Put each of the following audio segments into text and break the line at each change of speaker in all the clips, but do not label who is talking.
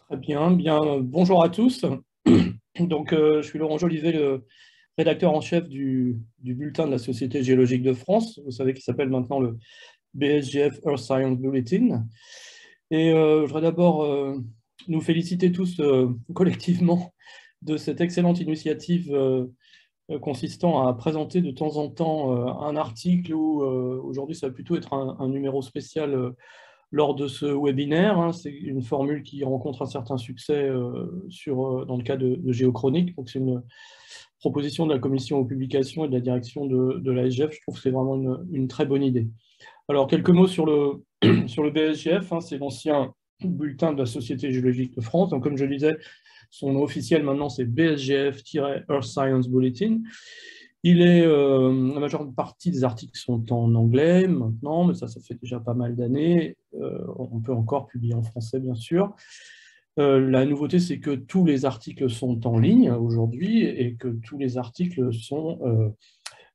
Très bien, bonjour à tous. Je suis Laurent Jolivet, le rédacteur en chef du bulletin de la Société géologique de France. Vous savez qu'il s'appelle maintenant le BSGF Earth Science Bulletin. Je voudrais d'abord nous féliciter tous collectivement de cette excellente initiative consistant à présenter de temps en temps un article où aujourd'hui ça va plutôt être un numéro spécial lors de ce webinaire. Hein. C'est une formule qui rencontre un certain succès dans le cas de Géochronique. Donc, c'est une proposition de la commission aux publications et de la direction de l'ASGF. Je trouve que c'est vraiment une très bonne idée. Alors, quelques mots sur sur le BSGF. Hein. C'est l'ancien bulletin de la Société géologique de France. Donc, comme je le disais, son nom officiel maintenant, c'est BSGF-Earth Science Bulletin. La majeure partie des articles sont en anglais maintenant, mais ça fait déjà pas mal d'années. On peut encore publier en français, bien sûr. La nouveauté, c'est que tous les articles sont en ligne aujourd'hui et que tous les articles sont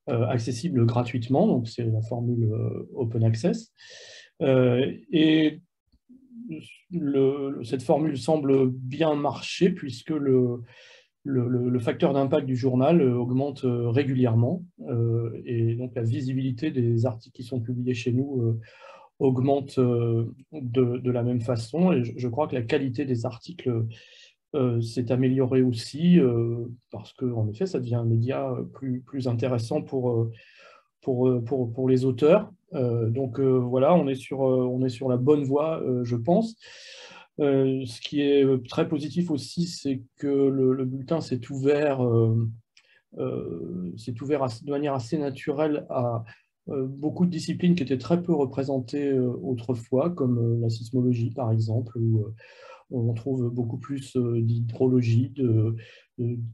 accessibles gratuitement. Donc, c'est la formule Open Access. Et cette formule semble bien marcher puisque le facteur d'impact du journal augmente régulièrement et donc la visibilité des articles qui sont publiés chez nous augmente de la même façon. Et je crois que la qualité des articles s'est améliorée aussi parce qu'en effet, ça devient un média plus intéressant pour les auteurs. Voilà, on est sur la bonne voie, je pense. Ce qui est très positif aussi, c'est que le bulletin s'est ouvert de manière assez naturelle à beaucoup de disciplines qui étaient très peu représentées autrefois, comme la sismologie par exemple, où on trouve beaucoup plus d'hydrologie, de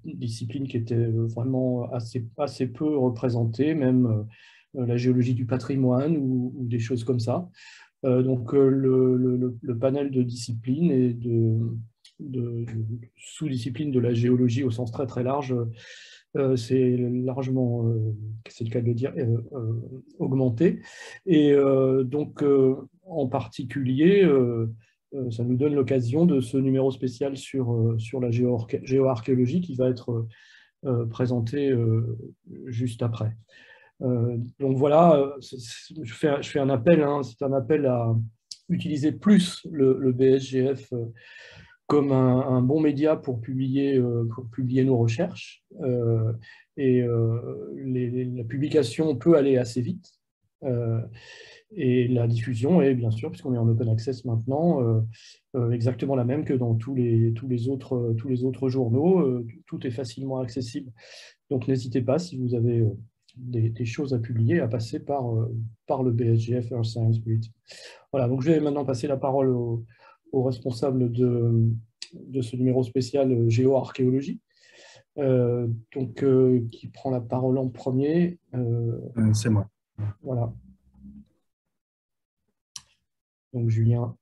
disciplines qui étaient vraiment assez peu représentées, même la géologie du patrimoine ou des choses comme ça. Le panel de disciplines et de sous-disciplines de la géologie au sens très très large, c'est largement, c'est le cas de le dire, augmenté. En particulier, ça nous donne l'occasion de ce numéro spécial sur la géoarchéologie qui va être présenté juste après. Donc voilà, je fais un appel, hein, c'est un appel à utiliser plus le BSGF comme un bon média pour publier nos recherches. La publication peut aller assez vite. Et la diffusion est, bien sûr, puisqu'on est en open access maintenant, exactement la même que dans tous les autres journaux. Tout est facilement accessible. Donc n'hésitez pas, si vous avez des choses à publier, à passer par le BSGF Earth Science Bulletin. Voilà, donc je vais maintenant passer la parole au responsable de ce numéro spécial géoarchéologie. Qui prend la parole en premier.
C'est moi.
Voilà. Donc Julien.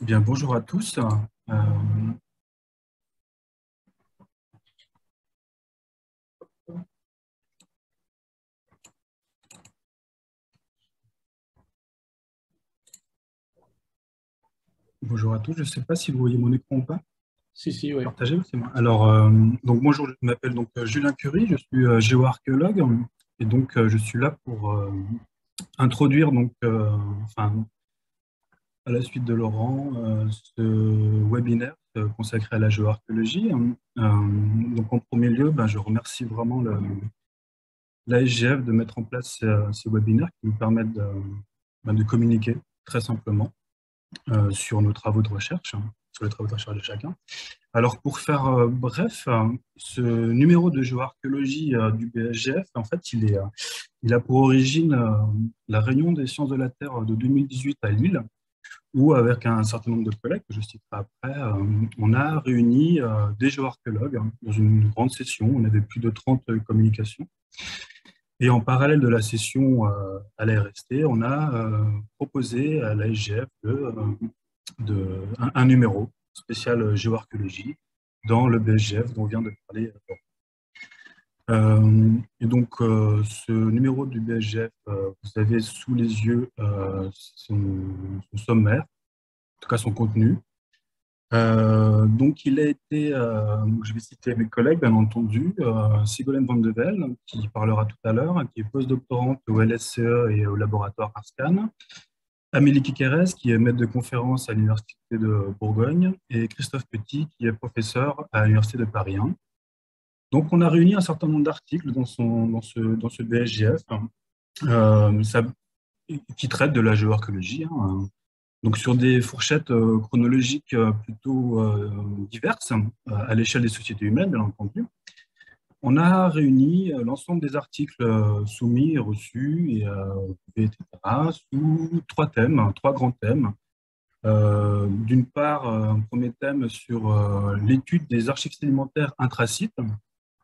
Bien, bonjour à tous. Bonjour à tous. Je ne sais pas si vous voyez mon écran ou pas.
Si, oui.
Partagé, c'est moi. Alors, donc bonjour, je m'appelle donc Julien Curie, je suis géoarchéologue et donc je suis là pour introduire enfin, à la suite de Laurent, ce webinaire consacré à la géoarchéologie. Donc en premier lieu, je remercie vraiment l'ASGF de mettre en place ces webinaires qui nous permettent de communiquer très simplement sur nos travaux de recherche, sur les travaux de recherche de chacun. Alors pour faire bref, ce numéro de géoarchéologie du BSGF, en fait, il a pour origine la réunion des sciences de la Terre de 2018 à Lille, où avec un certain nombre de collègues, que je citerai après, on a réuni des géoarchéologues dans une grande session. On avait plus de 30 communications. Et en parallèle de la session à la RST, on a proposé à la SGF un numéro spécial géoarchéologie dans le BSGF dont on vient de parler. Et donc, ce numéro du BSGF, vous avez sous les yeux son sommaire, en tout cas son contenu. Donc, il a été, je vais citer mes collègues, bien entendu, Ségolène Van de Velde, qui parlera tout à l'heure, qui est postdoctorante au LSCE et au laboratoire Arscan, Amélie Kikerès, qui est maître de conférence à l'Université de Bourgogne, et Christophe Petit, qui est professeur à l'Université de Paris 1. Donc, on a réuni un certain nombre d'articles dans ce BSGF qui traitent de la géoarchéologie, hein, donc sur des fourchettes chronologiques plutôt diverses à l'échelle des sociétés humaines, bien entendu. On a réuni l'ensemble des articles soumis et reçus, etc., sous trois grands thèmes. D'une part, un premier thème sur l'étude des archives sédimentaires intrasites.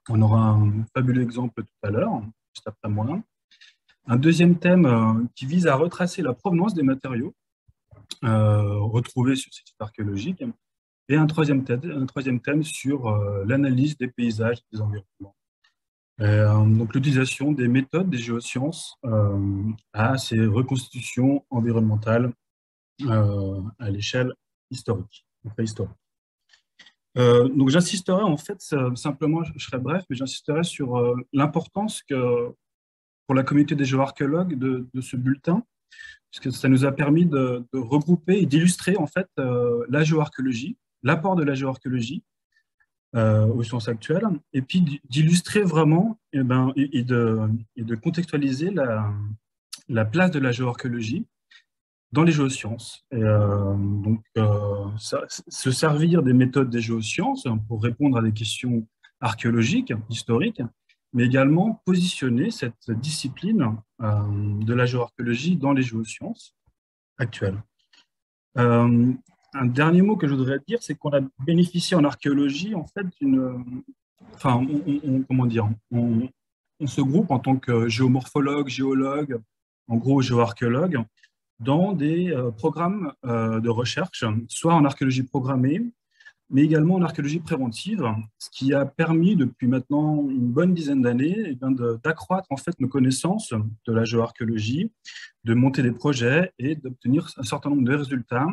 On aura un fabuleux exemple tout à l'heure, juste après moi. Un deuxième thème qui vise à retracer la provenance des matériaux retrouvés sur ces sites archéologiques. Et un troisième thème sur l'analyse des paysages et des environnements. Donc l'utilisation des méthodes des géosciences à ces reconstitutions environnementales à l'échelle historique, préhistorique. Donc j'insisterai en fait, simplement, je serai bref, mais j'insisterai sur l'importance que pour la communauté des géoarchéologues de ce bulletin, puisque ça nous a permis de regrouper et d'illustrer en fait la géoarchéologie, l'apport de la géoarchéologie aux sciences actuelles, et puis d'illustrer vraiment et de contextualiser la place de la géoarchéologie dans les géosciences. Se servir des méthodes des géosciences pour répondre à des questions archéologiques, historiques, mais également positionner cette discipline de la géoarchéologie dans les géosciences actuelles. Un dernier mot que je voudrais dire, c'est qu'on a bénéficié en archéologie, en fait, on se groupe en tant que géomorphologue, géologue, en gros géoarchéologue, dans des programmes de recherche, soit en archéologie programmée, mais également en archéologie préventive, ce qui a permis depuis maintenant une bonne dizaine d'années d'accroître en fait nos connaissances de la géoarchéologie, de monter des projets et d'obtenir un certain nombre de résultats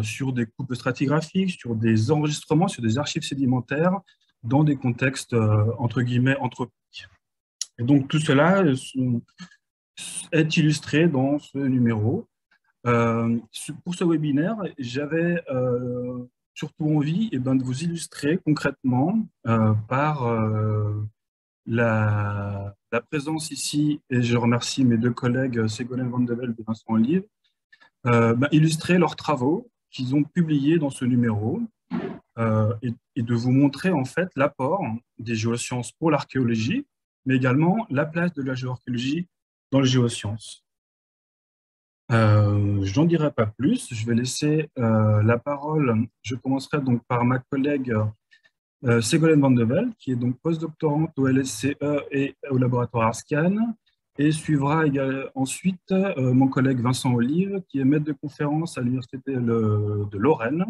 sur des coupes stratigraphiques, sur des enregistrements, sur des archives sédimentaires dans des contextes entre guillemets anthropiques. Et donc tout cela est illustré dans ce numéro. Pour ce webinaire, j'avais surtout envie de vous illustrer concrètement par la présence ici, et je remercie mes deux collègues Ségolène Van de Velde et Vincent Olive, illustrer leurs travaux qu'ils ont publiés dans ce numéro et de vous montrer en fait l'apport des géosciences pour l'archéologie, mais également la place de la géoarchéologie dans les géosciences. Je n'en dirai pas plus, je vais laisser la parole, je commencerai donc par ma collègue Ségolène Van de Velde, qui est donc postdoctorante au LSCE et au laboratoire Arscan, et suivra ensuite mon collègue Vincent Olive, qui est maître de conférence à l'Université de Lorraine.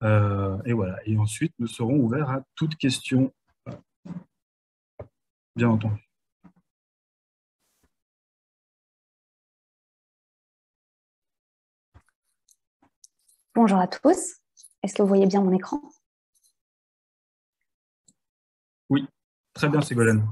Et voilà, et ensuite nous serons ouverts à toute question, bien entendu.
Bonjour à tous. Est-ce que vous voyez bien mon écran?
Oui, très bien Ségolène.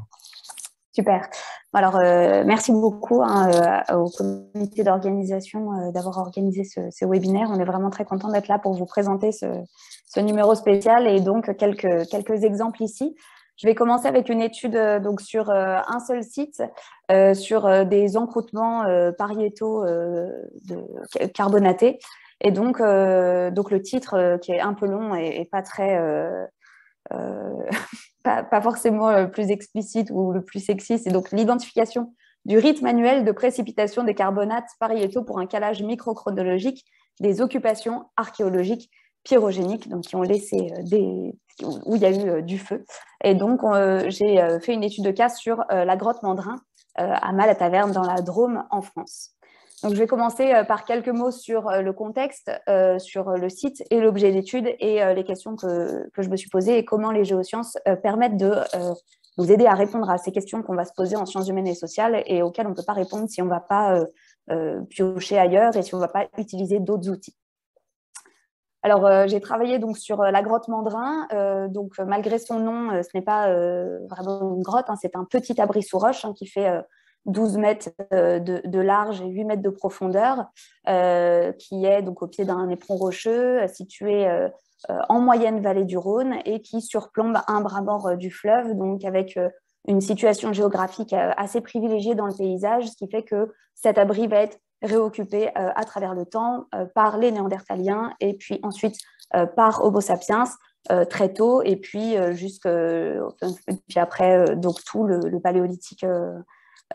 Super. Alors, merci beaucoup au comité d'organisation d'avoir organisé ce webinaire. On est vraiment très content d'être là pour vous présenter ce numéro spécial et donc quelques exemples ici. Je vais commencer avec une étude donc sur un seul site, sur des encroûtements pariétaux carbonatés. Et donc le titre qui est un peu long et pas très pas forcément le plus explicite ou le plus sexy, c'est donc l'identification du rite manuel de précipitation des carbonates pariétaux pour un calage microchronologique des occupations archéologiques pyrogéniques, donc qui ont laissé où il y a eu du feu. Et donc j'ai fait une étude de cas sur la grotte Mandrin à Mal-à-Taverne dans la Drôme en France. Donc, je vais commencer par quelques mots sur le contexte, sur le site et l'objet d'étude et les questions que je me suis posées et comment les géosciences permettent de nous aider à répondre à ces questions qu'on va se poser en sciences humaines et sociales et auxquelles on ne peut pas répondre si on ne va pas piocher ailleurs et si on ne va pas utiliser d'autres outils. Alors, j'ai travaillé donc sur la grotte Mandrin. Donc, malgré son nom, ce n'est pas vraiment une grotte, hein, c'est un petit abri sous roche qui fait 12 mètres de large et 8 mètres de profondeur, qui est donc au pied d'un éperon rocheux situé en moyenne vallée du Rhône et qui surplombe un bras mort du fleuve, donc avec une situation géographique assez privilégiée dans le paysage, ce qui fait que cet abri va être réoccupé à travers le temps par les Néandertaliens et puis ensuite par Homo sapiens très tôt et puis puis après donc tout le paléolithique.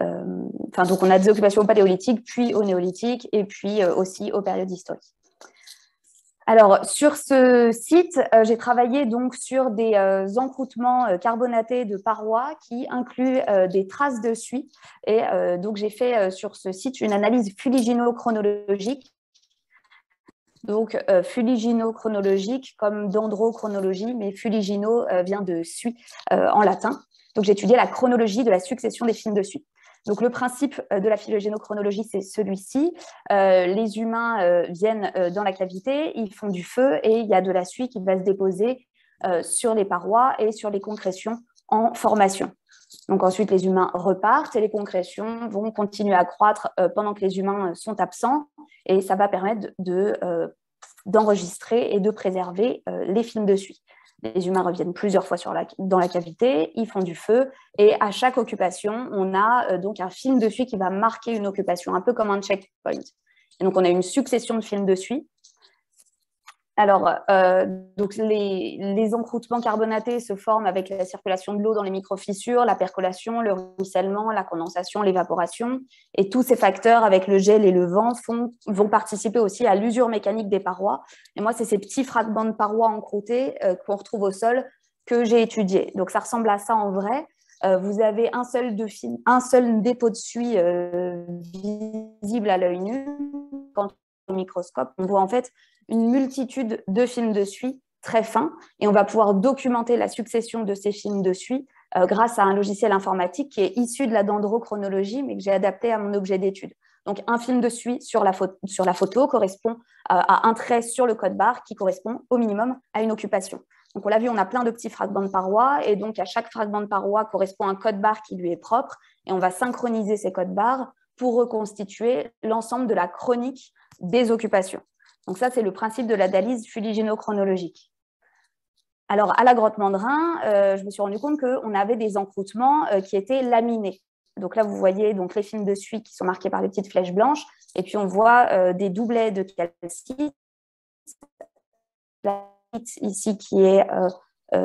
Donc on a des occupations au paléolithique, puis au néolithique et puis aussi aux périodes historiques. Alors, sur ce site, j'ai travaillé donc sur des encroûtements carbonatés de parois qui incluent des traces de suie. Et donc, j'ai fait sur ce site une analyse fuligino-chronologique. Donc, fuligino-chronologique comme dendrochronologie, mais fuligino vient de suie en latin. Donc, j'ai étudié la chronologie de la succession des films de suie. Donc, le principe de la phylogénochronologie, c'est celui-ci. Les humains viennent dans la cavité, ils font du feu et il y a de la suie qui va se déposer sur les parois et sur les concrétions en formation. Donc, ensuite, les humains repartent et les concrétions vont continuer à croître pendant que les humains sont absents et ça va permettre d'enregistrer et de préserver les films de suie. Les humains reviennent plusieurs fois dans la cavité, ils font du feu et à chaque occupation, on a donc un film de suie qui va marquer une occupation, un peu comme un checkpoint. Et donc, on a une succession de films de suie. Alors, donc les encroûtements carbonatés se forment avec la circulation de l'eau dans les microfissures, la percolation, le ruissellement, la condensation, l'évaporation. Et tous ces facteurs, avec le gel et le vent, vont participer aussi à l'usure mécanique des parois. Et moi, c'est ces petits fragments de parois encroûtés qu'on retrouve au sol que j'ai étudiés. Donc, ça ressemble à ça en vrai. Vous avez un seul dépôt de suie visible à l'œil nu. Quand au microscope, on voit en fait une multitude de films de suie très fins et on va pouvoir documenter la succession de ces films de suie grâce à un logiciel informatique qui est issu de la dendrochronologie mais que j'ai adapté à mon objet d'étude. Donc, un film de suie sur la photo correspond à un trait sur le code barre qui correspond au minimum à une occupation. Donc, on l'a vu, on a plein de petits fragments de parois et donc à chaque fragment de paroi correspond un code barre qui lui est propre et on va synchroniser ces codes barres pour reconstituer l'ensemble de la chronique des occupations. Donc ça, c'est le principe de l'analyse fuligénochronologique. Alors, à la grotte Mandrin, je me suis rendu compte qu'on avait des encroûtements qui étaient laminés. Donc là, vous voyez donc, les films de suie qui sont marqués par des petites flèches blanches. Et puis, on voit des doublets de calcite. La ici qui est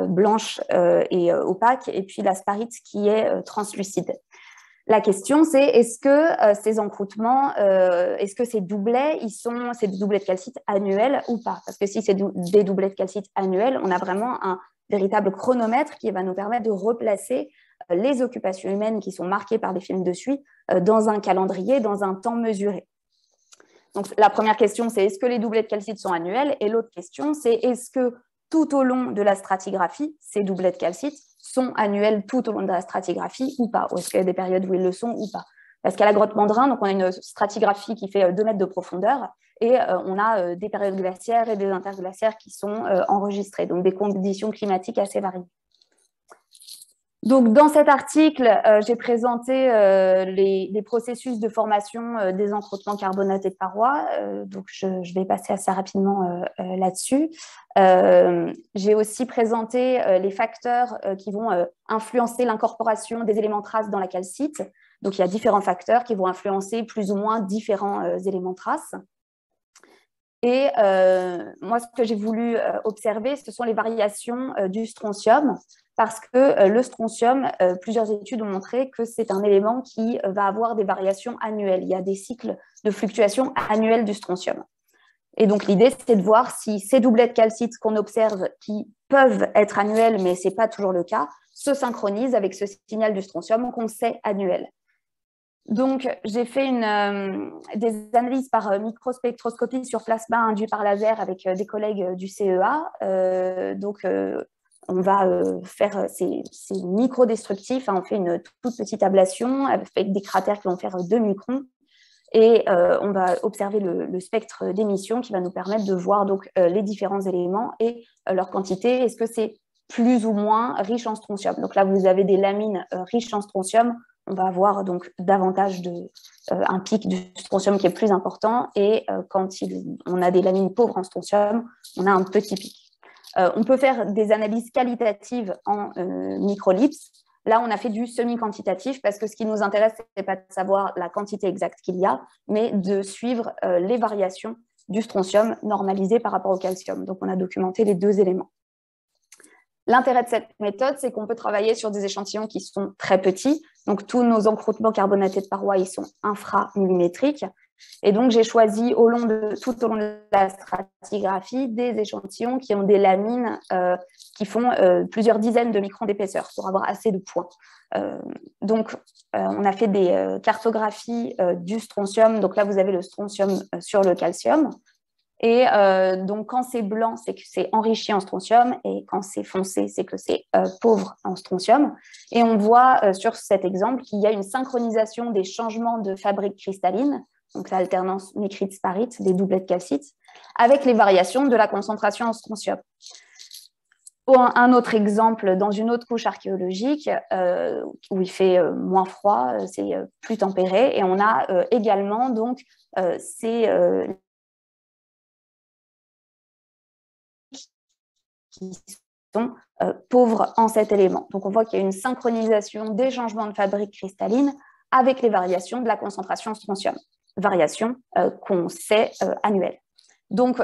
blanche et opaque. Et puis, la sparite qui est translucide. La question, c'est est-ce que ces encroûtements, est-ce que ces doublets, c'est des doublets de calcite annuels ou pas? Parce que si c'est des doublets de calcite annuels, on a vraiment un véritable chronomètre qui va nous permettre de replacer les occupations humaines qui sont marquées par des films de suie dans un calendrier, dans un temps mesuré. Donc, la première question, c'est est-ce que les doublets de calcite sont annuels? Et l'autre question, c'est est-ce que tout au long de la stratigraphie, ces doublets de calcite sont annuels tout au long de la stratigraphie ou pas? Ou est-ce qu'il y a des périodes où ils le sont ou pas? Parce qu'à la grotte Mandrin, donc on a une stratigraphie qui fait 2 mètres de profondeur et on a des périodes glaciaires et des interglaciaires qui sont enregistrées, donc des conditions climatiques assez variées. Donc, dans cet article, j'ai présenté les processus de formation des encroûtements carbonatés de parois. Donc, je vais passer assez rapidement là-dessus. J'ai aussi présenté les facteurs qui vont influencer l'incorporation des éléments traces dans la calcite. Donc, il y a différents facteurs qui vont influencer plus ou moins différents éléments traces. Et moi, ce que j'ai voulu observer, ce sont les variations du strontium, parce que le strontium, plusieurs études ont montré que c'est un élément qui va avoir des variations annuelles. Il y a des cycles de fluctuation annuelle du strontium. Et donc, l'idée, c'est de voir si ces doublets de calcite qu'on observe, qui peuvent être annuels, mais ce n'est pas toujours le cas, se synchronisent avec ce signal du strontium qu'on sait annuel. Donc, j'ai fait des analyses par microspectroscopie sur plasma induit par laser avec des collègues du CEA. On va faire ces microdestructifs. On fait une toute petite ablation avec des cratères qui vont faire 2 microns. Et on va observer le spectre d'émission qui va nous permettre de voir donc, les différents éléments et leur quantité. Est-ce que c'est plus ou moins riche en strontium? Donc là, vous avez des lamines riches en strontium. On va avoir donc davantage un pic du strontium qui est plus important. Et quand on a des lamines pauvres en strontium, on a un petit pic. On peut faire des analyses qualitatives en microlipse. Là, on a fait du semi-quantitatif parce que ce qui nous intéresse, ce n'est pas de savoir la quantité exacte qu'il y a, mais de suivre les variations du strontium normalisées par rapport au calcium. Donc, on a documenté les 2 éléments. L'intérêt de cette méthode, c'est qu'on peut travailler sur des échantillons qui sont très petits. Donc, tous nos encroûtements carbonatés de parois, ils sont inframillimétriques. Et donc, j'ai choisi tout au long de la stratigraphie des échantillons qui ont des lamines qui font plusieurs dizaines de microns d'épaisseur pour avoir assez de points. On a fait des cartographies du strontium. Donc là, vous avez le strontium sur le calcium. Et donc, quand c'est blanc, c'est que c'est enrichi en strontium. Et quand c'est foncé, c'est que c'est pauvre en strontium. Et on voit sur cet exemple qu'il y a une synchronisation des changements de fabrique cristalline, donc l'alternance nitrite-sparite, des doublets de calcite, avec les variations de la concentration en strontium. Un autre exemple, dans une autre couche archéologique, où il fait moins froid, c'est plus tempéré, et on a également donc, ces qui sont pauvres en cet élément. Donc, on voit qu'il y a une synchronisation des changements de fabrique cristalline avec les variations de la concentration en strontium, variations qu'on sait annuelles. Donc,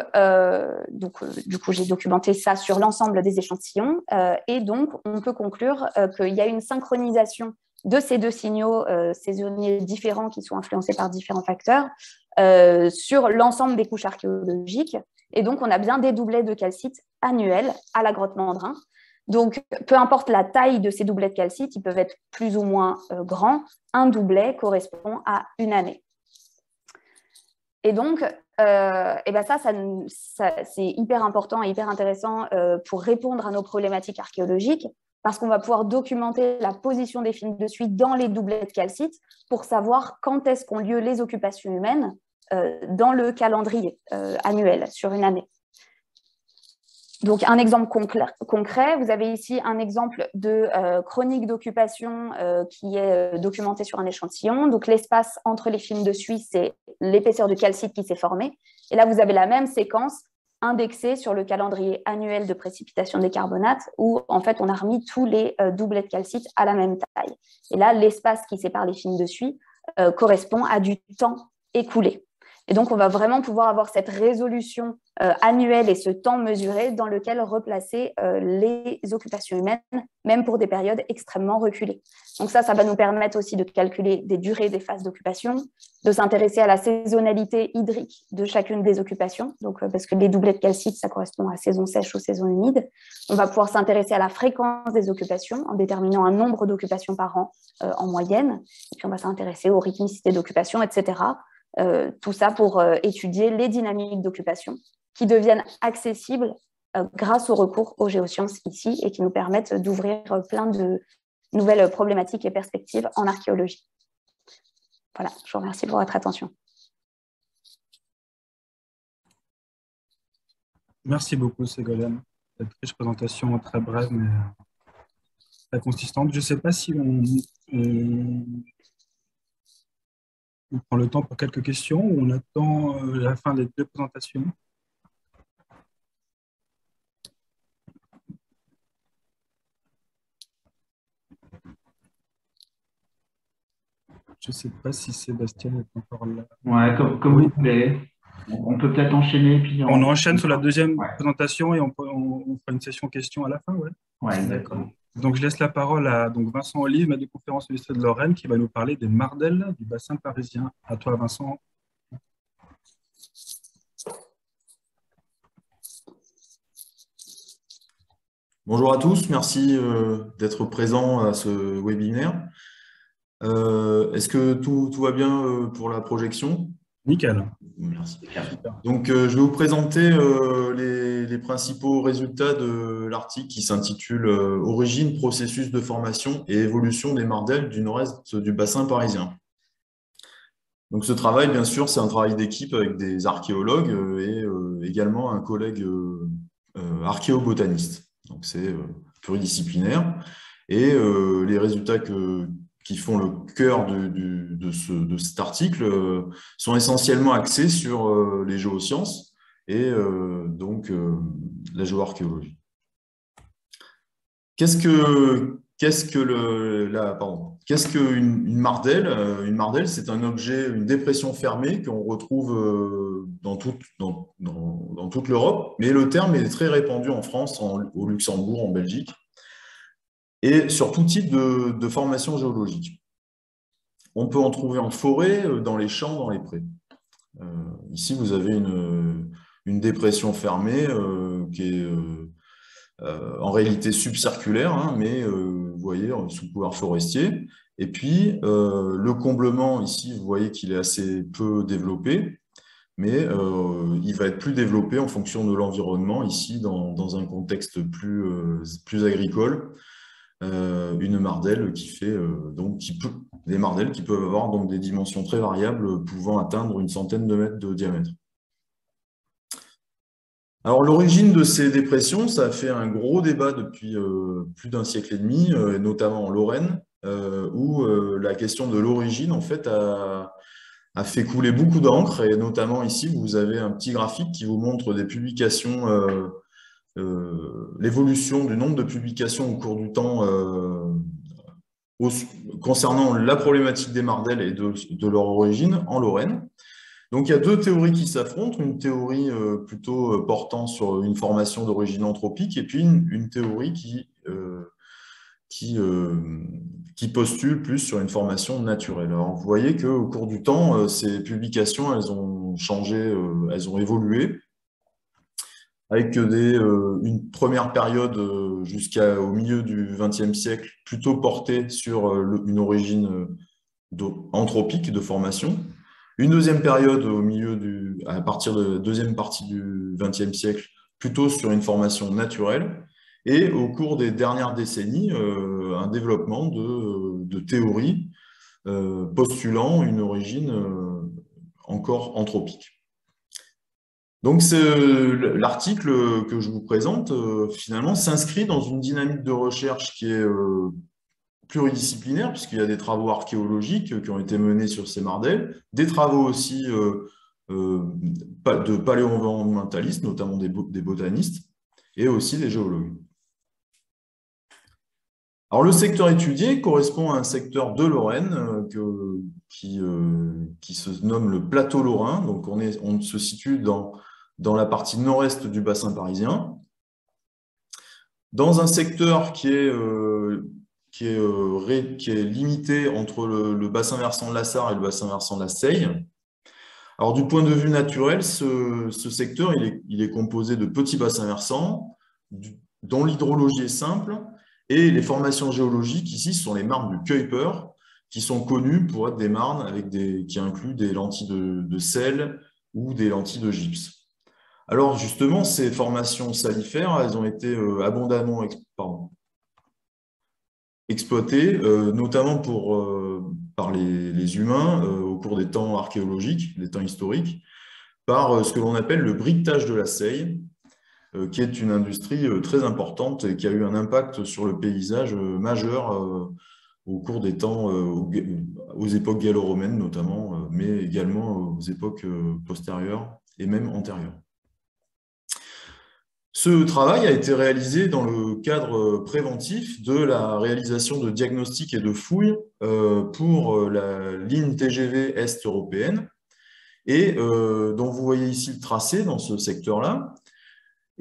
du coup, j'ai documenté ça sur l'ensemble des échantillons et donc, on peut conclure qu'il y a une synchronisation de ces 2 signaux saisonniers différents qui sont influencés par différents facteurs sur l'ensemble des couches archéologiques. Et donc, on a bien des doublets de calcite annuels à la grotte Mandrin. Donc, peu importe la taille de ces doublets de calcite, ils peuvent être plus ou moins grands. Un doublet correspond à 1 année. Et donc, ça c'est hyper important et hyper intéressant pour répondre à nos problématiques archéologiques parce qu'on va pouvoir documenter la position des films de suie dans les doublets de calcite pour savoir quand est-ce qu'ont lieu les occupations humaines dans le calendrier annuel sur 1 année. Donc, un exemple concret, vous avez ici un exemple de chronique d'occupation qui est documenté sur un échantillon. Donc, l'espace entre les films de suie, c'est l'épaisseur de calcite qui s'est formée. Et là, vous avez la même séquence indexée sur le calendrier annuel de précipitation des carbonates où, en fait, on a remis tous les doublets de calcite à la même taille. Et là, l'espace qui sépare les films de suie correspond à du temps écoulé. Et donc, on va vraiment pouvoir avoir cette résolution annuelle et ce temps mesuré dans lequel replacer les occupations humaines, même pour des périodes extrêmement reculées. Donc ça va nous permettre aussi de calculer des durées des phases d'occupation, de s'intéresser à la saisonnalité hydrique de chacune des occupations, donc, parce que les doublets de calcite, ça correspond à saison sèche ou saison humide. On va pouvoir s'intéresser à la fréquence des occupations en déterminant un nombre d'occupations par an en moyenne. Et puis, on va s'intéresser aux rythmicités d'occupation, etc. Tout ça pour étudier les dynamiques d'occupation qui deviennent accessibles grâce au recours aux géosciences ici et qui nous permettent d'ouvrir plein de nouvelles problématiques et perspectives en archéologie. Voilà, je vous remercie pour votre attention.
Merci beaucoup, Ségolène. Cette riche présentation très brève mais très consistante. Je ne sais pas si on prend le temps pour quelques questions ou on attend la fin des 2 présentations. Je ne sais pas si Sébastien est encore là.
Ouais, comme vous voulez. On peut peut-être enchaîner. Puis
on enchaîne sur la 2e présentation et on fera une session questions à la fin, ouais.
Ouais, d'accord.
Donc, je laisse la parole à Vincent Olive, maître de conférence de l'Université de Lorraine, qui va nous parler des Mardelles du bassin parisien. À toi, Vincent.
Bonjour à tous, merci d'être présents à ce webinaire. Est-ce que tout va bien pour la projection?
Nickel.
Merci. Donc, je vais vous présenter les principaux résultats de l'article qui s'intitule Origine, processus de formation et évolution des mardelles du nord-est du bassin parisien. Donc, ce travail, bien sûr, c'est un travail d'équipe avec des archéologues et également un collègue archéobotaniste. Donc, c'est pluridisciplinaire. Et les résultats qui font le cœur de cet article sont essentiellement axés sur les géosciences et donc la géoarchéologie. Qu'est-ce qu'une mardelle? Une mardelle, c'est un objet, une dépression fermée qu'on retrouve dans toute l'Europe, mais le terme est très répandu en France, au Luxembourg, en Belgique, et sur tout type de formation géologique. On peut en trouver en forêt, dans les champs, dans les prés. Ici, vous avez une dépression fermée qui est en réalité subcirculaire, hein, mais vous voyez, sous couvert forestier. Et puis, le comblement, ici, vous voyez qu'il est assez peu développé, mais il va être plus développé en fonction de l'environnement, ici, dans un contexte plus agricole. Une mardelle qui fait des mardelles qui peuvent avoir donc des dimensions très variables, pouvant atteindre une centaine de mètres de diamètre. Alors, l'origine de ces dépressions, ça a fait un gros débat depuis plus d'un siècle et demi, notamment en Lorraine, où la question de l'origine, en fait, a fait couler beaucoup d'encre. Et notamment ici, vous avez un petit graphique qui vous montre des publications, l'évolution du nombre de publications au cours du temps concernant la problématique des mardelles et de leur origine en Lorraine. Donc, il y a deux théories qui s'affrontent, une théorie plutôt portant sur une formation d'origine anthropique et puis une théorie qui postule plus sur une formation naturelle. Alors, vous voyez qu'au cours du temps, ces publications, elles ont changé, elles ont évolué, avec une première période jusqu'au milieu du XXe siècle plutôt portée sur une origine anthropique de formation. Une deuxième période à partir de la deuxième partie du XXe siècle, plutôt sur une formation naturelle. Et au cours des dernières décennies, un développement de théories postulant une origine encore anthropique. Donc, l'article que je vous présente, finalement, s'inscrit dans une dynamique de recherche qui est pluridisciplinaire, puisqu'il y a des travaux archéologiques qui ont été menés sur ces mardelles, des travaux aussi de paléo-environnementalistes, notamment des botanistes, et aussi des géologues. Alors, le secteur étudié correspond à un secteur de Lorraine qui se nomme le plateau lorrain. Donc, on se situe dans la partie nord-est du bassin parisien, dans un secteur qui est limité entre le bassin versant de la Sarre et le bassin versant de la Seille. Alors, du point de vue naturel, ce secteur il est composé de petits bassins versants, dont l'hydrologie est simple, et les formations géologiques, ici, ce sont les marnes du Kuiper, qui sont connues pour être des marnes qui incluent des lentilles de sel ou des lentilles de gypse. Alors, justement, ces formations salifères, elles ont été abondamment exploitées, notamment par les humains au cours des temps archéologiques, des temps historiques, par ce que l'on appelle le briquetage de la Seille, qui est une industrie très importante et qui a eu un impact sur le paysage majeur au cours des temps, aux époques gallo-romaines notamment, mais également aux époques postérieures et même antérieures. Ce travail a été réalisé dans le cadre préventif de la réalisation de diagnostics et de fouilles pour la ligne TGV Est européenne, et dont vous voyez ici le tracé dans ce secteur-là.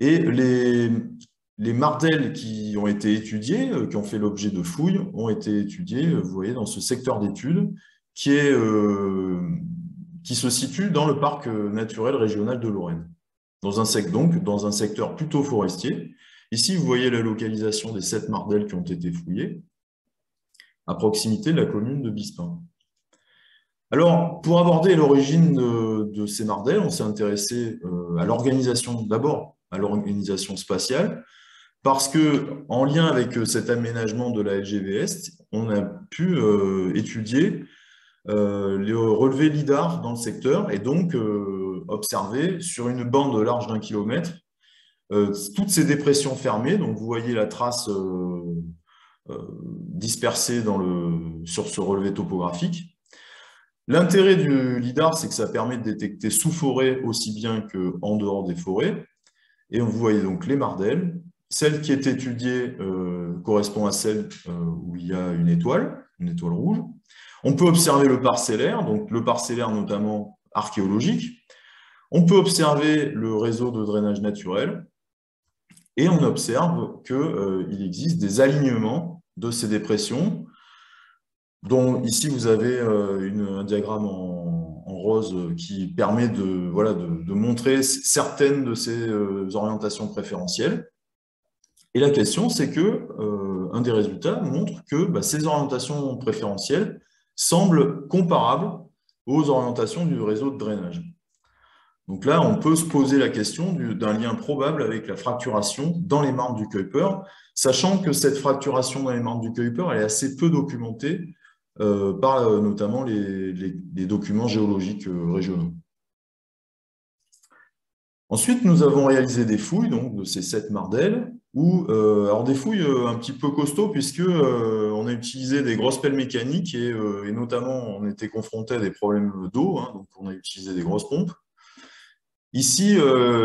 Et les mardelles qui ont été étudiées, qui ont fait l'objet de fouilles, ont été étudiées, vous voyez, dans ce secteur d'études qui se situe dans le parc naturel régional de Lorraine, dans un secteur plutôt forestier. Ici, vous voyez la localisation des 7 mardelles qui ont été fouillées. à proximité de la commune de Bispin. Alors, pour aborder l'origine de ces mardelles, on s'est intéressé à l'organisation, d'abord à l'organisation spatiale, parce que, en lien avec cet aménagement de la LGV Est, on a pu étudier les relevés LIDAR dans le secteur et donc observer sur une bande large d'1 kilomètre toutes ces dépressions fermées. Donc, vous voyez la trace dispersée sur ce relevé topographique. L'intérêt du LIDAR, c'est que ça permet de détecter sous forêt aussi bien qu'en dehors des forêts. Et vous voyez donc les mardelles. Celle qui est étudiée correspond à celle où il y a une étoile rouge. On peut observer le parcellaire, donc le parcellaire notamment archéologique. On peut observer le réseau de drainage naturel. Et on observe qu'il existe des alignements de ces dépressions, dont ici vous avez un diagramme en rose qui permet de montrer certaines de ces orientations préférentielles. Et la question, c'est un des résultats montre que ces orientations préférentielles semblent comparables aux orientations du réseau de drainage. Donc là, on peut se poser la question d'un lien probable avec la fracturation dans les marnes du Kuiper, sachant que cette fracturation dans les marnes du Kuiper, elle est assez peu documentée par notamment les documents géologiques régionaux. Ensuite, nous avons réalisé des fouilles donc, de ces 7 mardelles, alors des fouilles un petit peu costauds, puisque on a utilisé des grosses pelles mécaniques et notamment on était confronté à des problèmes d'eau, hein, donc on a utilisé des grosses pompes. Ici,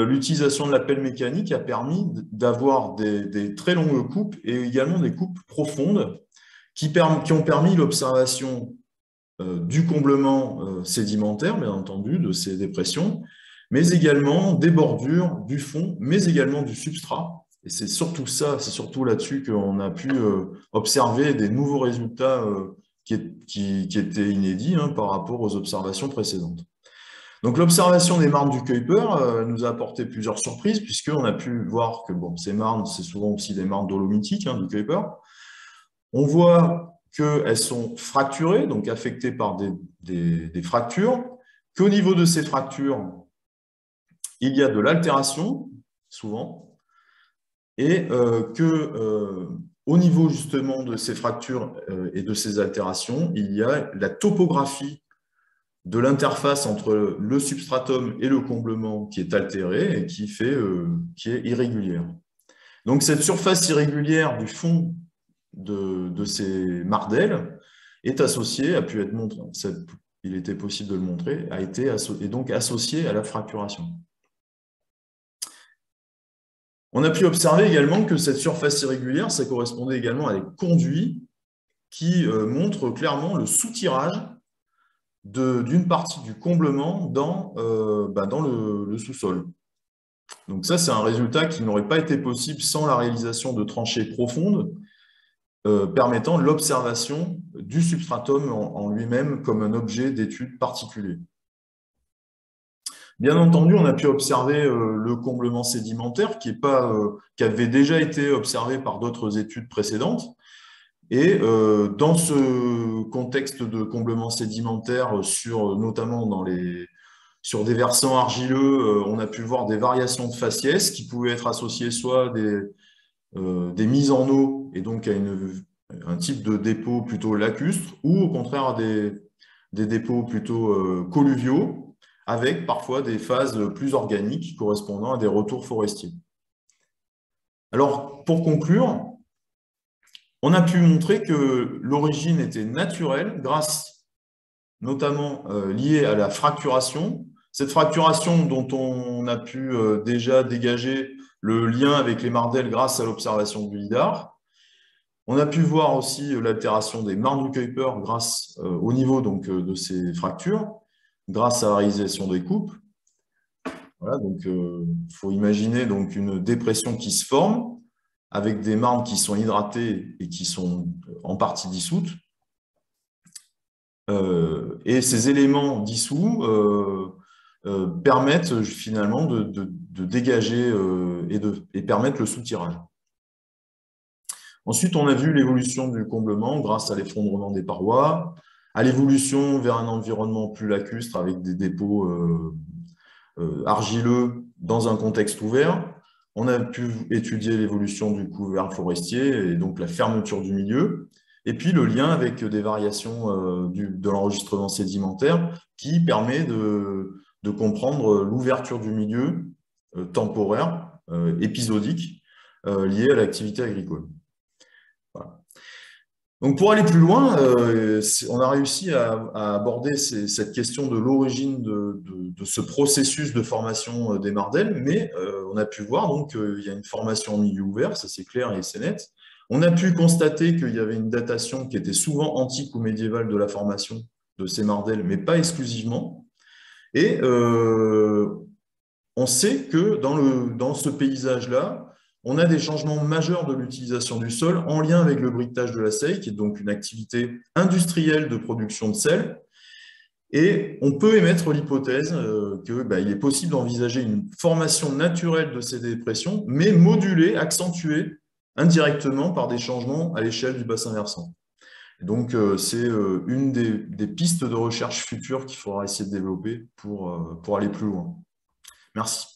l'utilisation de la pelle mécanique a permis d'avoir des très longues coupes et également des coupes profondes qui ont permis l'observation du comblement sédimentaire, bien entendu, de ces dépressions, mais également des bordures, du fond, mais également du substrat. Et c'est surtout ça, c'est surtout là-dessus qu'on a pu observer des nouveaux résultats qui étaient inédits par rapport aux observations précédentes. Donc l'observation des marnes du Kuiper nous a apporté plusieurs surprises, puisqu'on a pu voir que ces marnes, c'est souvent aussi des marnes dolomitiques du Kuiper. On voit qu'elles sont fracturées, donc affectées par des fractures, qu'au niveau de ces fractures, il y a de l'altération, souvent, et au niveau justement de ces fractures et de ces altérations, il y a la topographie de l'interface entre le substratum et le comblement qui est altérée et qui est irrégulière. Donc cette surface irrégulière du fond de ces mardelles est associée, a pu être montrée, il était possible de le montrer, est donc associée à la fracturation. On a pu observer également que cette surface irrégulière, ça correspondait également à des conduits qui montrent clairement le soutirage d'une partie du comblement dans le sous-sol. Donc ça, c'est un résultat qui n'aurait pas été possible sans la réalisation de tranchées profondes permettant l'observation du substratum en lui-même comme un objet d'étude particulier. Bien entendu, on a pu observer le comblement sédimentaire qui avait déjà été observé par d'autres études précédentes. Et dans ce contexte de comblement sédimentaire, notamment sur des versants argileux, on a pu voir des variations de faciès qui pouvaient être associées soit à des mises en eau, et donc à un type de dépôt plutôt lacustre, ou au contraire à des dépôts plutôt colluviaux, avec parfois des phases plus organiques correspondant à des retours forestiers. Alors, pour conclure, on a pu montrer que l'origine était naturelle grâce notamment liée à la fracturation. Cette fracturation dont on a pu déjà dégager le lien avec les mardelles grâce à l'observation du LIDAR. On a pu voir aussi l'altération des marnes du Kuiper grâce au niveau donc, de ces fractures, grâce à la réalisation des coupes. Voilà, donc il faut imaginer donc, une dépression qui se forme, avec des marnes qui sont hydratées et qui sont en partie dissoutes. Et ces éléments dissous permettent finalement de dégager et permettre le soutirage. Ensuite, on a vu l'évolution du comblement grâce à l'effondrement des parois, à l'évolution vers un environnement plus lacustre avec des dépôts argileux dans un contexte ouvert. On a pu étudier l'évolution du couvert forestier et donc la fermeture du milieu. Et puis le lien avec des variations de l'enregistrement sédimentaire qui permet de comprendre l'ouverture du milieu temporaire, épisodique, lié à l'activité agricole. Voilà. Donc pour aller plus loin, on a réussi à aborder cette question de l'origine de ce processus de formation des mardelles, mais on a pu voir qu'il y a une formation en milieu ouvert, ça c'est clair et c'est net. On a pu constater qu'il y avait une datation qui était souvent antique ou médiévale de la formation de ces mardelles, mais pas exclusivement. Et on sait que dans ce paysage-là, on a des changements majeurs de l'utilisation du sol en lien avec le briquetage de la seille, qui est donc une activité industrielle de production de sel. Et on peut émettre l'hypothèse qu'il est possible d'envisager une formation naturelle de ces dépressions, mais modulée, accentuée indirectement par des changements à l'échelle du bassin versant. Et donc, c'est une des pistes de recherche futures qu'il faudra essayer de développer pour aller plus loin. Merci.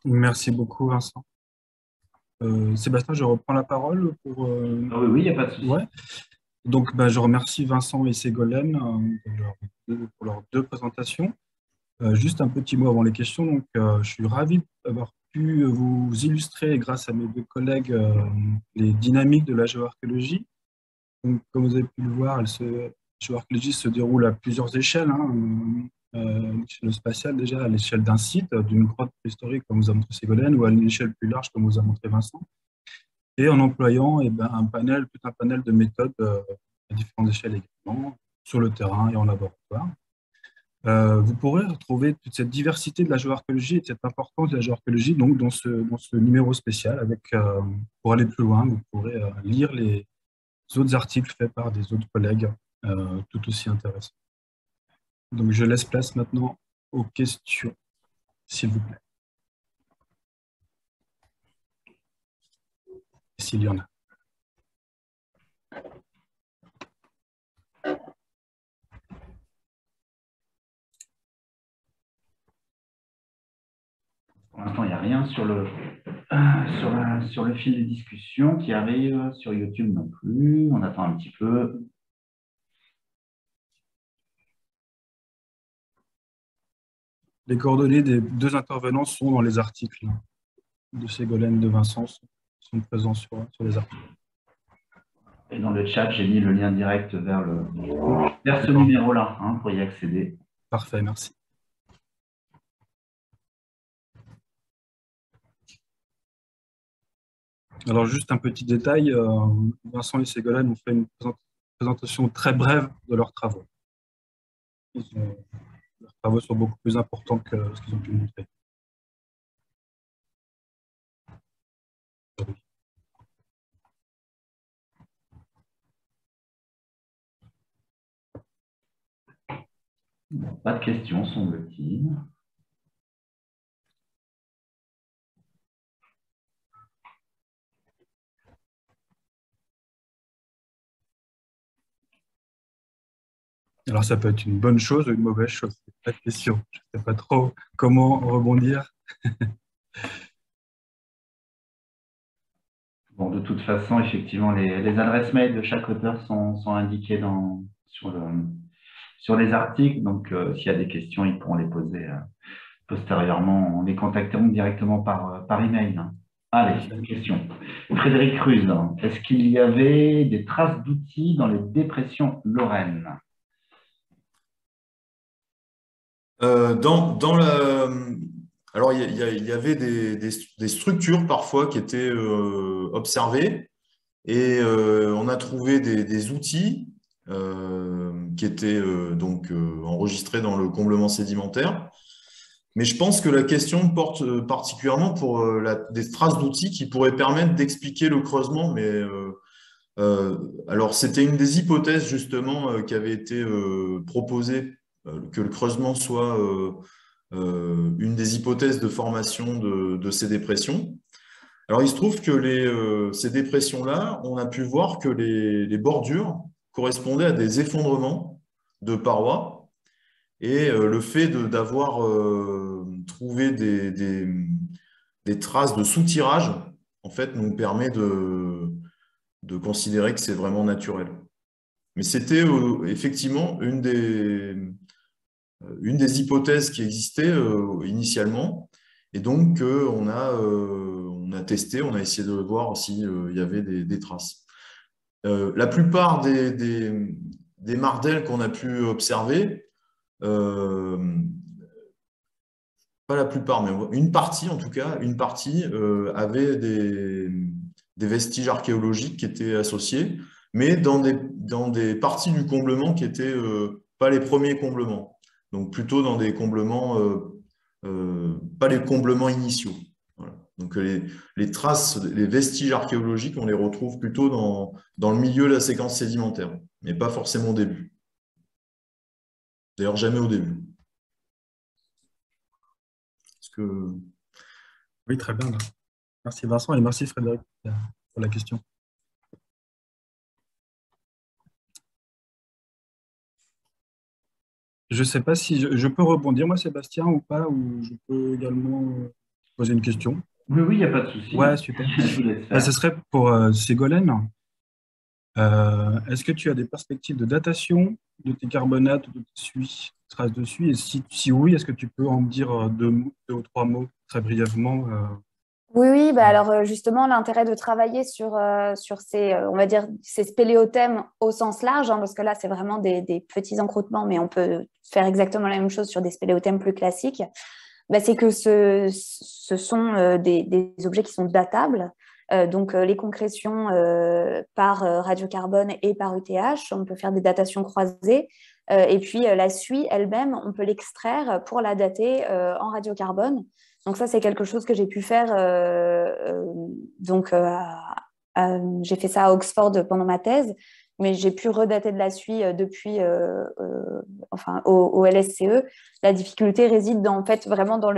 Merci beaucoup, Vincent. Sébastien, je reprends la parole pour…
Oui, il n'y a pas de souci.
Ouais. Donc, je remercie Vincent et Ségolène pour leurs deux présentations. Juste un petit mot avant les questions. Donc, je suis ravi d'avoir pu vous illustrer, grâce à mes deux collègues, les dynamiques de la géoarchéologie. Donc, comme vous avez pu le voir, la géoarchéologie se déroule à plusieurs échelles. L'échelle spatiale, déjà, à l'échelle d'un site, d'une grotte préhistorique, comme vous a montré Ségolène, ou à une échelle plus large, comme vous a montré Vincent. Et en employant tout un panel de méthodes à différentes échelles également, sur le terrain et en laboratoire. Vous pourrez retrouver toute cette diversité de la géoarchéologie et cette importance de la géoarchéologie donc, dans ce numéro spécial. Pour aller plus loin, vous pourrez lire les autres articles faits par des autres collègues tout aussi intéressants. Donc je laisse place maintenant aux questions, s'il vous plaît. S'il y en a.
Pour l'instant, il n'y a rien sur le fil de discussion qui arrive sur YouTube non plus. On attend un petit peu.
Les coordonnées des deux intervenants sont dans les articles de Ségolène et de Vincent, sont présents sur les articles.
Et dans le chat, j'ai mis le lien direct vers ce numéro-là pour y accéder.
Parfait, merci. Alors, juste un petit détail, Vincent et Ségolène ont fait une présentation très brève de leurs travaux. Leurs travaux sont beaucoup plus importants que ce qu'ils ont pu montrer.
Bon, pas de questions, semble-t-il.
Alors, ça peut être une bonne chose ou une mauvaise chose, c'est pas de question. Je ne sais pas trop comment rebondir.
Bon, de toute façon, effectivement, les adresses mail de chaque auteur sont indiquées sur les articles. Donc, s'il y a des questions, ils pourront les poser postérieurement. On les contacteront directement par email. Allez, une question. Frédéric Ruz, est-ce qu'il y avait des traces d'outils dans les dépressions lorraines?
Alors, il y avait des structures parfois qui étaient observées et on a trouvé des outils qui étaient enregistrés dans le comblement sédimentaire. Mais je pense que la question porte particulièrement pour des traces d'outils qui pourraient permettre d'expliquer le creusement. Mais alors, c'était une des hypothèses justement qui avait été proposée que le creusement soit une des hypothèses de formation de ces dépressions. Alors, il se trouve que ces dépressions-là, on a pu voir que les bordures correspondaient à des effondrements de parois. Et le fait d'avoir trouvé des traces de soutirage, en fait, nous permet de considérer que c'est vraiment naturel. Mais c'était effectivement une des hypothèses qui existait initialement. Et donc, on a testé, on a essayé de voir s'il y avait des traces. La plupart des mardelles qu'on a pu observer, pas la plupart, mais une partie en tout cas, avait des vestiges archéologiques qui étaient associés, mais dans des parties du comblement qui n'étaient pas les premiers comblements. Donc plutôt dans des comblements, pas les comblements initiaux. Voilà. Donc les traces, les vestiges archéologiques, on les retrouve plutôt dans le milieu de la séquence sédimentaire, mais pas forcément au début. D'ailleurs, jamais au début.
Oui, très bien. Merci Vincent et merci Frédéric pour la question. Je ne sais pas si je peux rebondir, moi, Sébastien, ou pas, ou je peux également poser une question.
Oui, il n'y a pas de souci.
Ouais, super.
Je vous laisse faire.
Ce serait pour Ségolène. Est-ce que tu as des perspectives de datation de tes carbonates, de tes suies, traces de suie? Et si oui, est-ce que tu peux en dire deux ou trois mots très brièvement?
Oui, bah alors justement, l'intérêt de travailler sur ces, on va dire, ces spéléothèmes au sens large, hein, parce que là, c'est vraiment des petits encroûtements, mais on peut faire exactement la même chose sur des spéléothèmes plus classiques, bah, c'est que ce sont des objets qui sont datables. Donc, les concrétions par radiocarbone et par UTH, on peut faire des datations croisées. Et puis, la suie elle-même, on peut l'extraire pour la dater en radiocarbone. Donc ça, c'est quelque chose que j'ai pu faire. J'ai fait ça à Oxford pendant ma thèse, mais j'ai pu redater de la suie depuis, au LSCE. La difficulté réside en fait vraiment dans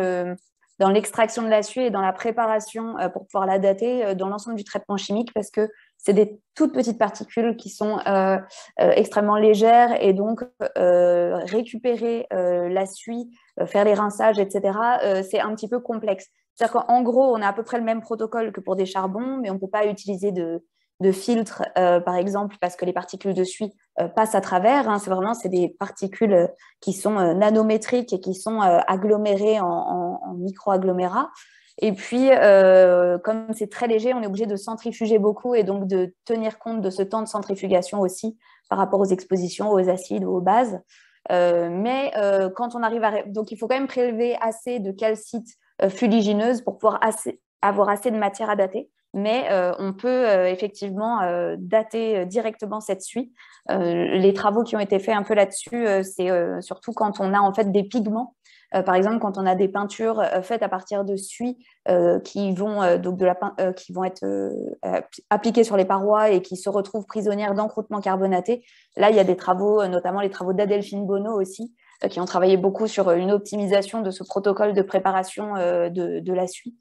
l'extraction de la suie et dans la préparation pour pouvoir la dater dans l'ensemble du traitement chimique, parce que c'est des toutes petites particules qui sont extrêmement légères, et donc récupérer la suie, faire les rinçages, etc., c'est un petit peu complexe. C'est-à-dire qu'en gros, on a à peu près le même protocole que pour des charbons, mais on ne peut pas utiliser de filtre, par exemple, parce que les particules de suie passent à travers. Hein. C'est des particules qui sont nanométriques et qui sont agglomérées en micro-agglomérats. Et puis, comme c'est très léger, on est obligé de centrifuger beaucoup et donc de tenir compte de ce temps de centrifugation aussi par rapport aux expositions, aux acides ou aux bases. Quand on arrive donc, il faut quand même prélever assez de calcite fuligineuse pour pouvoir avoir assez de matière à dater. Mais on peut effectivement dater directement cette suie. Les travaux qui ont été faits un peu là-dessus, c'est surtout quand on a en fait des pigments. Par exemple, quand on a des peintures faites à partir de suie qui vont être appliquées sur les parois et qui se retrouvent prisonnières d'encroûtements carbonatés. Là, il y a des travaux, notamment les travaux d'Adelphine Bonneau aussi, qui ont travaillé beaucoup sur une optimisation de ce protocole de préparation de la suie,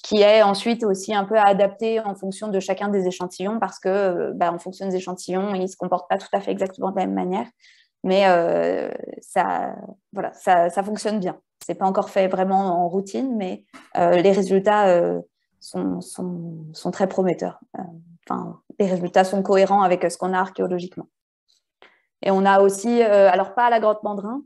qui est ensuite aussi un peu à adapter en fonction de chacun des échantillons, parce que en fonction des échantillons, ils ne se comportent pas tout à fait exactement de la même manière. Mais ça fonctionne bien. Ce n'est pas encore fait vraiment en routine, mais les résultats sont très prometteurs. Les résultats sont cohérents avec ce qu'on a archéologiquement. Et on a aussi, alors pas à la grotte Mandrin,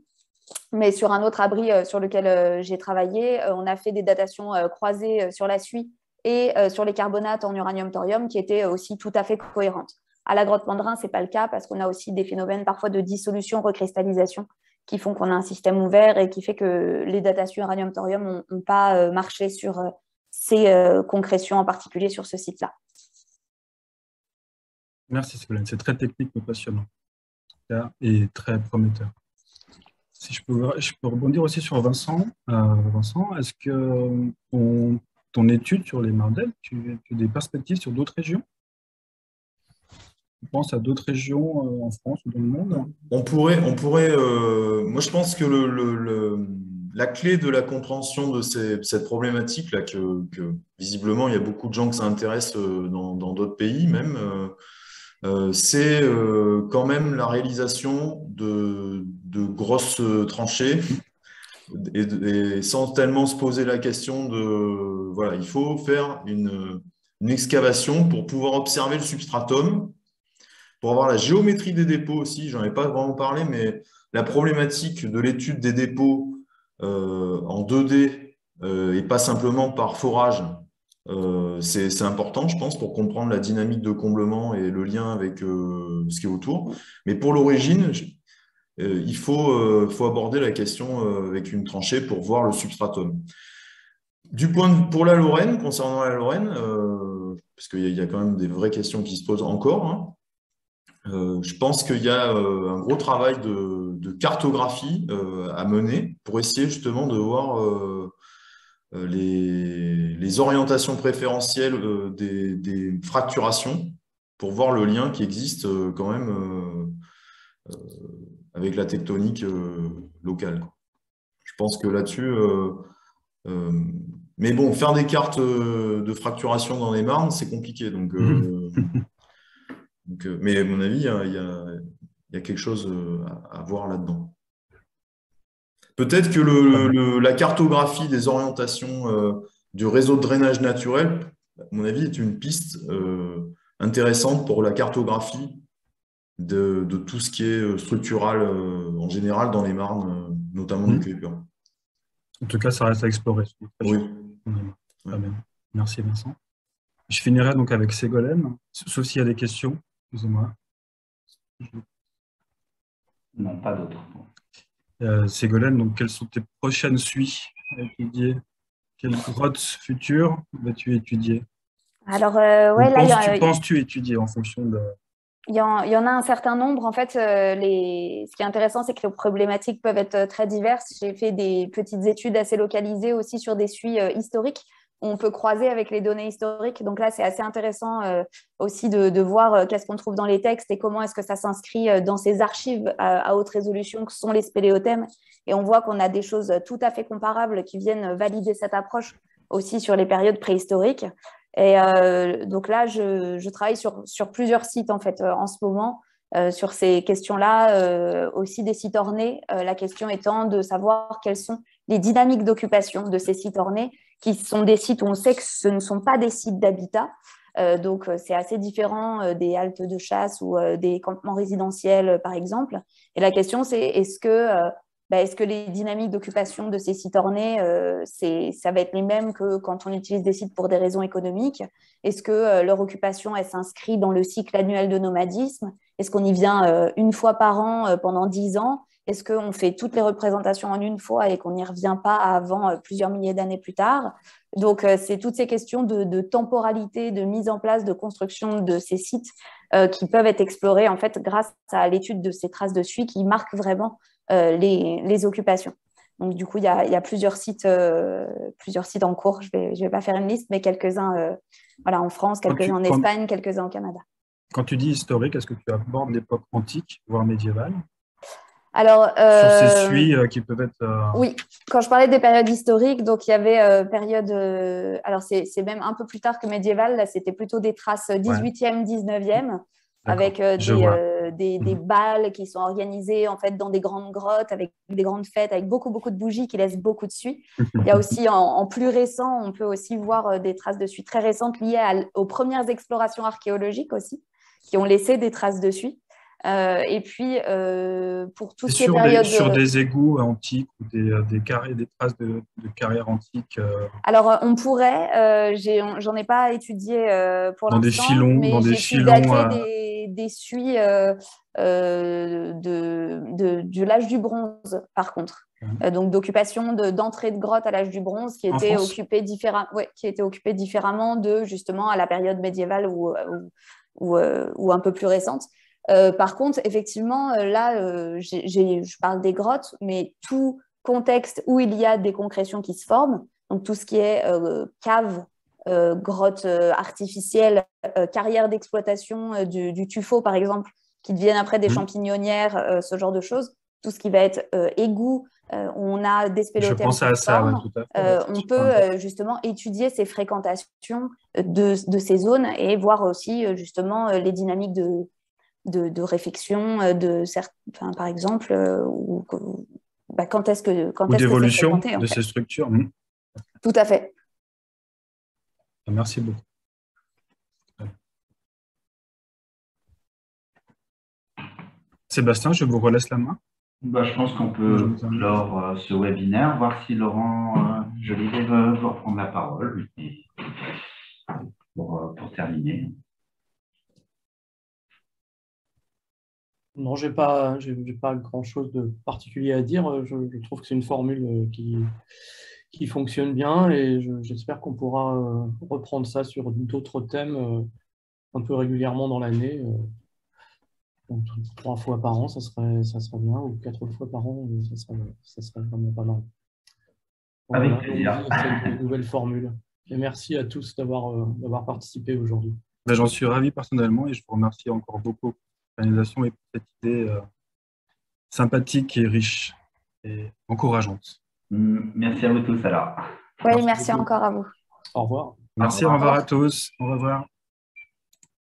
mais sur un autre abri sur lequel j'ai travaillé, on a fait des datations croisées sur la suie et sur les carbonates en uranium-thorium qui étaient aussi tout à fait cohérentes. À la grotte Mandrin, ce n'est pas le cas parce qu'on a aussi des phénomènes parfois de dissolution, recristallisation qui font qu'on a un système ouvert et qui fait que les datations uranium-thorium n'ont pas marché sur ces concrétions, en particulier sur ce site-là.
Merci Ségolène, c'est très technique mais passionnant et très prometteur. Si je peux rebondir aussi sur Vincent. Vincent, est-ce que ton étude sur les mardelles, tu as des perspectives sur d'autres régions? Tu penses à d'autres régions en France ou dans le monde?
Moi je pense que la clé de la compréhension de cette problématique-là, que visiblement il y a beaucoup de gens que ça intéresse dans d'autres pays même, c'est quand même la réalisation de grosses tranchées et sans tellement se poser la question de, voilà, il faut faire une excavation pour pouvoir observer le substratum, pour avoir la géométrie des dépôts aussi, j'en ai pas vraiment parlé, mais la problématique de l'étude des dépôts en 2D et pas simplement par forage, c'est important, je pense, pour comprendre la dynamique de comblement et le lien avec ce qui est autour. Mais pour l'origine, il faut aborder la question avec une tranchée pour voir le substratum. Pour la Lorraine, concernant la Lorraine, parce qu'il y a quand même des vraies questions qui se posent encore, hein, je pense qu'il y a un gros travail de cartographie à mener pour essayer justement de voir les orientations préférentielles des fracturations pour voir le lien qui existe quand même avec la tectonique locale, quoi. Je pense que là-dessus, mais bon, faire des cartes de fracturation dans les marnes, c'est compliqué. Mais à mon avis, il y a quelque chose à voir là-dedans. Peut-être que la cartographie des orientations du réseau de drainage naturel, à mon avis, est une piste intéressante pour la cartographie de tout ce qui est structural en général dans les marnes, notamment du Kuiper.
En tout cas, ça reste à explorer.
Oui.
Très bien. Merci Vincent. Je finirai donc avec Ségolène, sauf s'il y a des questions. Excusez-moi.
Non, pas d'autres.
Ségolène, donc quelles sont tes prochaines suies à étudier? Quelles grottes futures vas-tu étudier?
Alors, ouais, là,
penses-tu étudier en fonction de…
Il y en a un certain nombre. En fait, ce qui est intéressant, c'est que les problématiques peuvent être très diverses. J'ai fait des petites études assez localisées aussi sur des suies historiques. On peut croiser avec les données historiques. Donc là, c'est assez intéressant aussi de voir qu'est-ce qu'on trouve dans les textes et comment est-ce que ça s'inscrit dans ces archives à haute résolution que sont les spéléothèmes. Et on voit qu'on a des choses tout à fait comparables qui viennent valider cette approche aussi sur les périodes préhistoriques. Et donc là, je travaille sur plusieurs sites en fait en ce moment sur ces questions-là, aussi des sites ornés. La question étant de savoir quelles sont les dynamiques d'occupation de ces sites ornés, qui sont des sites où on sait que ce ne sont pas des sites d'habitat. Donc, c'est assez différent des haltes de chasse ou des campements résidentiels, par exemple. Et la question, c'est est-ce que les dynamiques d'occupation de ces sites ornés, ça va être les mêmes que quand on utilise des sites pour des raisons économiques? Est-ce que leur occupation, elle s'inscrit dans le cycle annuel de nomadisme? Est-ce qu'on y vient une fois par an pendant 10 ans? Est-ce qu'on fait toutes les représentations en une fois et qu'on n'y revient pas avant plusieurs milliers d'années plus tard? Donc, c'est toutes ces questions de temporalité, de mise en place, de construction de ces sites qui peuvent être explorés en fait grâce à l'étude de ces traces de suie qui marquent vraiment les occupations. Donc, du coup, il y a plusieurs sites en cours. Je vais pas faire une liste, mais quelques-uns voilà, en France, quelques-uns en Espagne, quelques-uns au Canada.
Quand tu dis historique, est-ce que tu abordes l'époque antique, voire médiévale?
Alors,
sur ces suies qui peuvent être…
Oui, quand je parlais des périodes historiques, donc il y avait période… alors, c'est même un peu plus tard que médiéval. Là, c'était plutôt des traces 18e, 19e, avec des bals qui sont organisés en fait dans des grandes grottes, avec des grandes fêtes, avec beaucoup, beaucoup de bougies qui laissent beaucoup de suie. Il y a aussi, en plus récent, on peut aussi voir des traces de suie très récentes liées aux premières explorations archéologiques aussi, qui ont laissé des traces de suie. Et puis, pour tout ce qui est période…
Sur des égouts antiques ou des traces de carrières antiques
Alors, on pourrait, j'en ai pas étudié pour l'instant, mais j'ai pu dater des suies de l'âge du bronze, par contre. Donc, d'occupation d'entrée de grotte à l'âge du bronze qui était occupée différemment de, justement, à la période médiévale ou un peu plus récente. Par contre, effectivement, là, je parle des grottes, mais tout contexte où il y a des concrétions qui se forment, donc tout ce qui est cave, grottes artificielles, carrières d'exploitation du tuffeau, par exemple, qui deviennent après des champignonnières, ce genre de choses. Tout ce qui va être égout, on a des spéléothèmes.
Je pensais à ça, ouais, tout à fait.
On peut justement étudier ces fréquentations de ces zones et voir aussi justement les dynamiques de réfection, par exemple, quand est-ce que
ou d'évolution
fréquenté,
de ces structures.
Tout à fait.
Merci beaucoup. Sébastien, je vous relaisse la main.
Je pense qu'on peut clore ce webinaire, voir si Laurent Jolivet veut reprendre la parole pour terminer.
Non, j'ai pas grand-chose de particulier à dire. Je trouve que c'est une formule qui fonctionne bien et j'espère qu'on pourra reprendre ça sur d'autres thèmes un peu régulièrement dans l'année. Donc, 3 fois par an, ça serait bien, ou 4 fois par an, ça serait vraiment pas mal. Donc,
avec plaisir.
Cette nouvelle formule. Et merci à tous d'avoir participé aujourd'hui.
J'en suis ravi personnellement et je vous remercie encore beaucoup pour l'organisation et pour cette idée sympathique et riche et encourageante.
Merci à vous tous alors.
Oui, merci encore à vous.
Au revoir.
Merci, au revoir à tous. Au revoir.